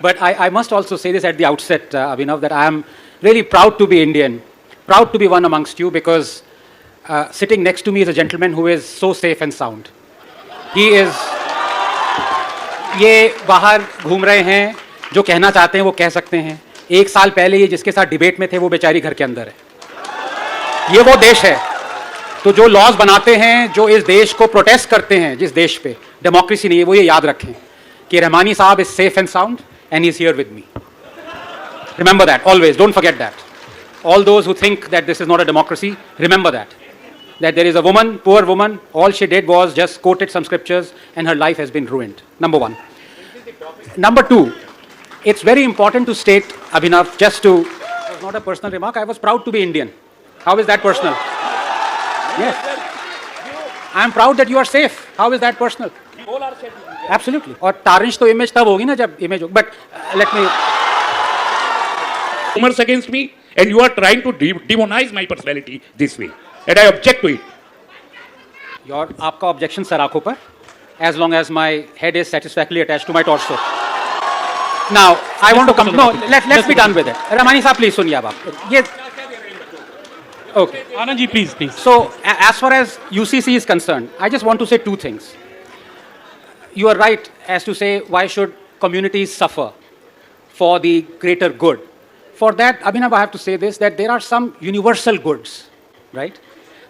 But I must also say this at the outset, Abhinav, that I am really proud to be Indian, proud to be one amongst you, because sitting next to me is a gentleman who is so safe and sound. He is, ये बाहर घूम रहे हैं, जो कहना चाहते हैं वो कह सकते हैं. एक साल पहले ये जिसके साथ डिबेट में थे वो बेचारी घर के अंदर है. ये वो देश है. तो जो लॉज बनाते हैं, जो इस देश को प्रोटेस्ट करते हैं, जिस देश पे डेमोक्रेसी नहीं है, वो ये याद रखें कि रहमानी साहब is safe and sound and he's here with me. Remember that, always, don't forget that. All those who think that this is not a democracy, remember that. That there is a woman, poor woman, all she did was just quoted some scriptures and her life has been ruined. Number one. Number two, it's very important to state, Abhinav, just to, it was not a personal remark, I was proud to be Indian. How is that personal? Yes. I am proud that you are safe. How is that personal? Absolutely. और tarnish तो image तब होगी ना जब image होगी. But let me. Rumors against me, and you are trying to demonize my personality this way, and I object to it. Your आपका objection sir आंखों पर, as long as my head is satisfactorily attached to my torso. Now I want to come. No, let's be done with it. Rahmani साहब please सुनिए अब आप. ये. Okay. Anand ji, please. So as far as UCC is concerned, I just want to say two things. You are right as to say why should communities suffer for the greater good. For that, Abhinav, I have to say this, that there are some universal goods, right?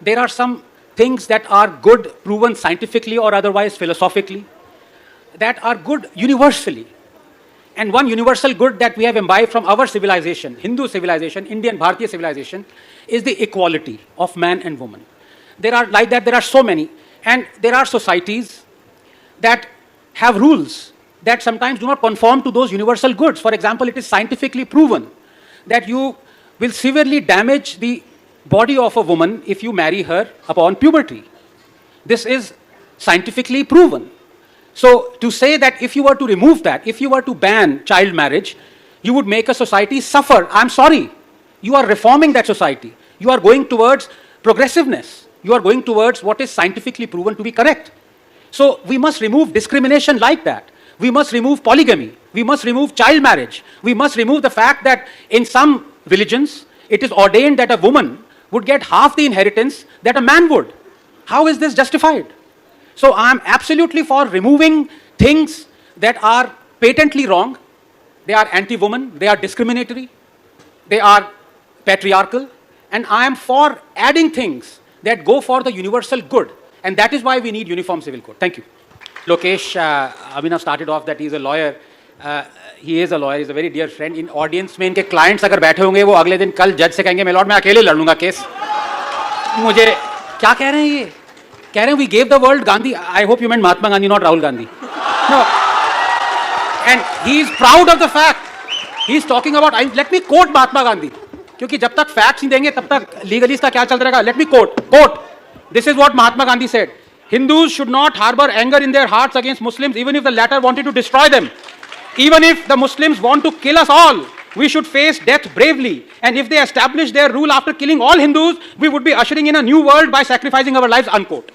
There are some things that are good, proven scientifically or otherwise philosophically, that are good universally. And one universal good that we have imbibed from our civilization, Hindu civilization, Indian Bharatiya civilization, is the equality of man and woman. There are like that, there are so many. And there are societies that have rules that sometimes do not conform to those universal goods. For example, it is scientifically proven that you will severely damage the body of a woman if you marry her upon puberty. This is scientifically proven. So to say that if you were to remove that, if you were to ban child marriage, you would make a society suffer. I'm sorry. You are reforming that society. You are going towards progressiveness. You are going towards what is scientifically proven to be correct. So we must remove discrimination like that. We must remove polygamy. We must remove child marriage. We must remove the fact that in some religions, it is ordained that a woman would get half the inheritance that a man would. How is this justified? So I am absolutely for removing things that are patently wrong. They are anti-woman, they are discriminatory, they are patriarchal, and I am for adding things that go for the universal good. And that is why we need uniform civil code. Thank you. Lokesh, Abhinav started off that he is a lawyer. He is a lawyer, he is a very dear friend. In audience में इनके clients अगर बैठे होंगे वो अगले दिन कल जज से कहेंगे मैं लॉर्ड मैं अकेले लड़ लूँगा केस. मुझे क्या कह रहे हैं ये? कह रहे हैं we gave the world Gandhi. I hope you meant Mahatma Gandhi, not Rahul Gandhi. No. And he is proud of the fact. He is talking about, let me quote Mahatma Gandhi. क्योंकि जब तक facts नहीं देंगे तब तक legalist का क्या चल रहेगा? Let me quote. This is what Mahatma Gandhi said. Hindus should not harbor anger in their hearts against Muslims even if the latter wanted to destroy them. Even if the Muslims want to kill us all, we should face death bravely. And if they establish their rule after killing all Hindus, we would be ushering in a new world by sacrificing our lives, unquote.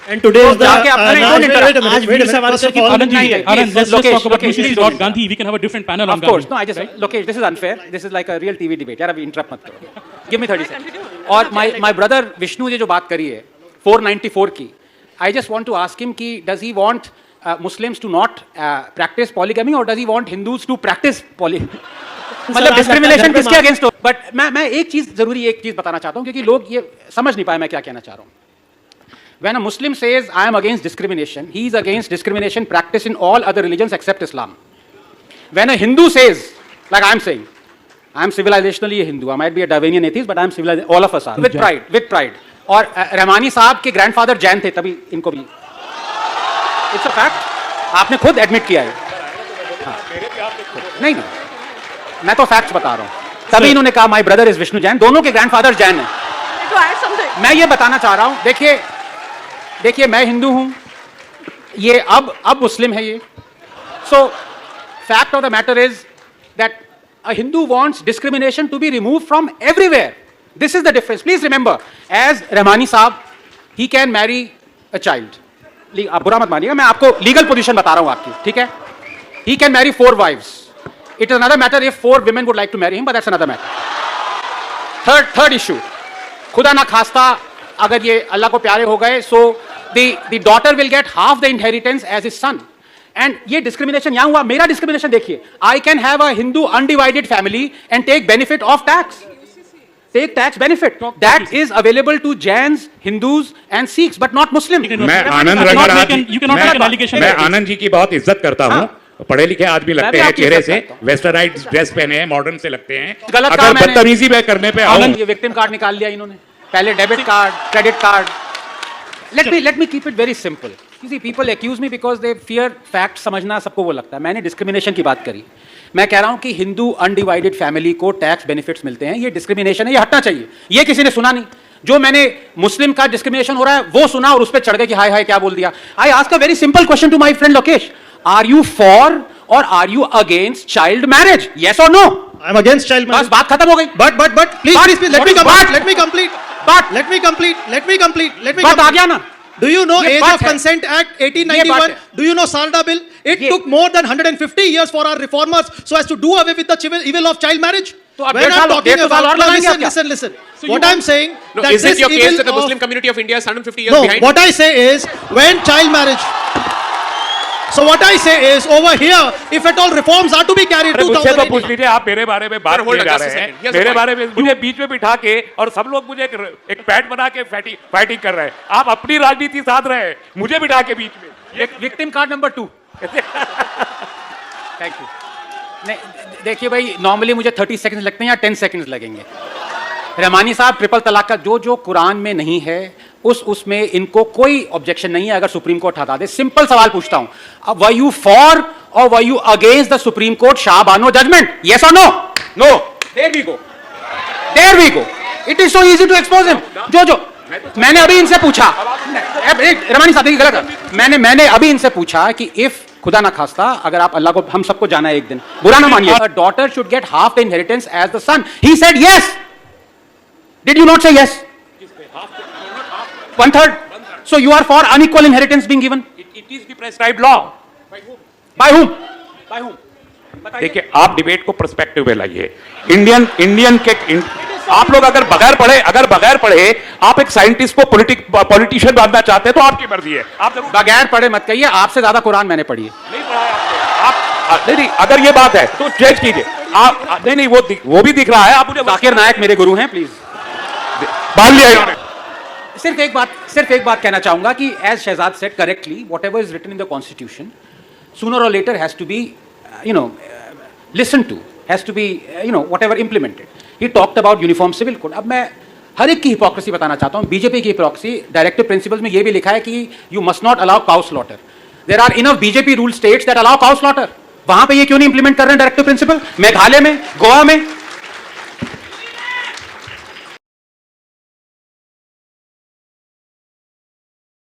And today is the... Wait a minute. Anand, let's just talk about UCC, not Gandhi. We can have a different panel on Gandhi. Of course. No, I just... Right? Lokesh, this is unfair. This is like a real TV debate. Yaar, abhi interrupt mat karo. Give me 30 seconds. और my brother Vishnu ने जो बात करी है 494 की, I just want to ask him कि does he want Muslims to not practice polygamy or does he want Hindus to practice polygamy? मतलब discrimination किसके against हो? But मैं एक चीज बताना चाहता हूँ क्योंकि लोग ये समझ नहीं पाए मैं क्या कहना चाह रहा हूँ. When a Muslim says I am against discrimination, he is against discrimination practiced in all other religions except Islam. When a Hindu says, like I am saying, I am civilizationally a Hindu. I might be a Darwinian atheist, but I am civilized. All of us are. With pride. और रहमानी साहब के grandfather Jain थे, तभी इनको भी. It's a fact. आपने खुद admit किया है. नहीं, मैं तो फैक्ट्स बता रहा हूँ. तभी इन्होंने कहा my brother is Vishnu Jain. दोनों के ग्रैंडफादर जैन हैं. मैं ये बताना चाह रहा हूँ. देखिए मैं हिंदू हूँ. ये अब मुस्लिम है ये. So fact of the matter is that a Hindu wants discrimination to be removed from everywhere. This is the difference. Please remember, as Rahmani Saab, he can marry a child. आप बुरा मत मानिएगा, मैं आपको लीगल पोजीशन बता रहा हूँ आपकी, ठीक है? He can marry 4 wives. It is another matter if 4 women would like to marry him, but that's another matter. Third issue. खुदा ना खास्ता अगर ये अल्लाह को प्यारे हो गए, so the daughter will get half the inheritance as his son. And ये discrimination यहाँ हुआ. मेरा discrimination देखिए. I can have a Hindu undivided family and take benefit of tax. Take tax benefit. That is available to Jains, Hindus and Sikhs, but not Muslims. मैं आनंद You cannot Rangaraj make an allegation मैं like this. Anand ji की बहुत इज्जत करता हूँ। पढ़े लिखे आदमी लगते भी हैं आपकी चेहरे इज्जत से, करता हूँ। वेस्टर्नाइज ड्रेस पहने हैं, मॉडर्न से लगते हैं। गलत अगर काम है। बदतमीजी में करने पे आऊं, ये विक्टिम कार्ड निकाल लिया इन्होंने, पहले debit card, credit card. Let me keep it very simple. You see, people accuse me because they fear fact. समझना सबको वो लगता है. मैंने डिस्क्रिमिनेशन की बात करी. मैं कह रहा हूं कि हिंदू अनडिवाइडेड फैमिली को टैक्स बेनिफिट्स मिलते हैं. ये डिस्क्रिमिनेशन है, ये हटना चाहिए. ये किसी ने सुना नहीं. जो मैंने मुस्लिम का डिस्क्रिमिनेशन हो रहा है वो सुना और उस पर चढ़ गए कि हाय हाय क्या बोल दिया. I ask a very simple question to my friend Lokesh. Are you for or are you against child marriage? Yes or no? I'm against child बस marriage. बात खत्म हो गई. But, please, But, please, let what me is complete. but? Let me complete. But- let me complete. Let me complete. Let me बात आ complete. गया ना. Do you know ये Age बात of है. Consent Act ये बात 1891? है. Do you know Sarda Bill? It ये- took more than 150 years for our reformers so as to do away with the evil of child marriage. तो अब When 1.5 I'm साल- talking 1.5 साल about, और no, लगाएंगे आप listen, क्या? listen. What I'm saying No, that is it this your case evil that the of- Muslim community of India is 150 years No, behind? what I say is when child marriage. So what I say is over here, if at all reforms are to be carried अरे मुझसे तो 2018. पूछ लीजिए, आप मेरे बारे में बात Sir, hold किए on, जा just a रहे हैं, second. Here's the मेरे point. बारे में मुझे बीच में बिठा के और सब लोग मुझे एक पैट बना के फाइटिंग कर रहे हैं. आप अपनी राजनीति साध रहे हैं, मुझे बिठा के बीच में. Victim card number 2. Thank you. नहीं देखिए भाई, नॉर्मली मुझे 30 सेकंड्स लगते हैं या 10 सेकंड्स लगेंगे. रहमानी साहब, ट्रिपल तलाक का जो कुरान में नहीं है उसमें इनको कोई ऑब्जेक्शन नहीं है अगर सुप्रीम कोर्ट हटा दे. सिंपल सवाल पूछता हूं, अब वर you for or were you against the Supreme Court Shah Bano judgement? Yes or no? No. There we go. There we go. It is so easy to expose him. जो मैंने अभी इनसे पूछा, रहमानी साहब देखिए गलत है. मैंने अभी इनसे पूछा कि इफ खुदा ना खास्ता अगर आप अल्लाह को, हम सबको जाना है एक दिन, बुरा ना मानिए, daughter should get half the inheritance as the son. He said yes. Did you not say yes? 1/3. So you are for unequal inheritance being given? It is the prescribed law. By whom? By whom? देखिए, आप debate को perspective में लाइए. Indian के आप लोग अगर बगैर पढ़े आप एक साइंटिस्ट को पॉलिटिशियन बनना चाहते हैं तो आपकी मर्जी है. आप जरूर बगैर पढ़े मत कहिए, आपसे ज्यादा कुरान मैंने पढ़ी है. नहीं पढ़ा है आपने. आप नहीं, अगर ये बात है तो जज कीजिए. आप नहीं वो भी दिख रहा है. आप मुझे जाकिर नायक मेरे गुरु हैं, प्लीज. बाल लिया इन्होंने. सिर्फ एक बात कहना चाहूंगा कि as Shahzad said correctly, whatever is written in the constitution sooner or later has to be listened to, has to be whatever implemented. He talked about uniform civil code. अब मैं हर एक की हिपोक्रेसी बताना चाहता हूँ. बीजेपी की हिपोक्रेसी डायरेक्टिव प्रिंसिपल्स में ये भी लिखा है कि you must not allow cow slaughter. There are enough BJP rule states that allow cow slaughter. वहां पे ये क्यों नहीं इंप्लीमेंट कर रहे हैं डायरेक्टिव प्रिंसिपल? मेघालय में, गोवा में,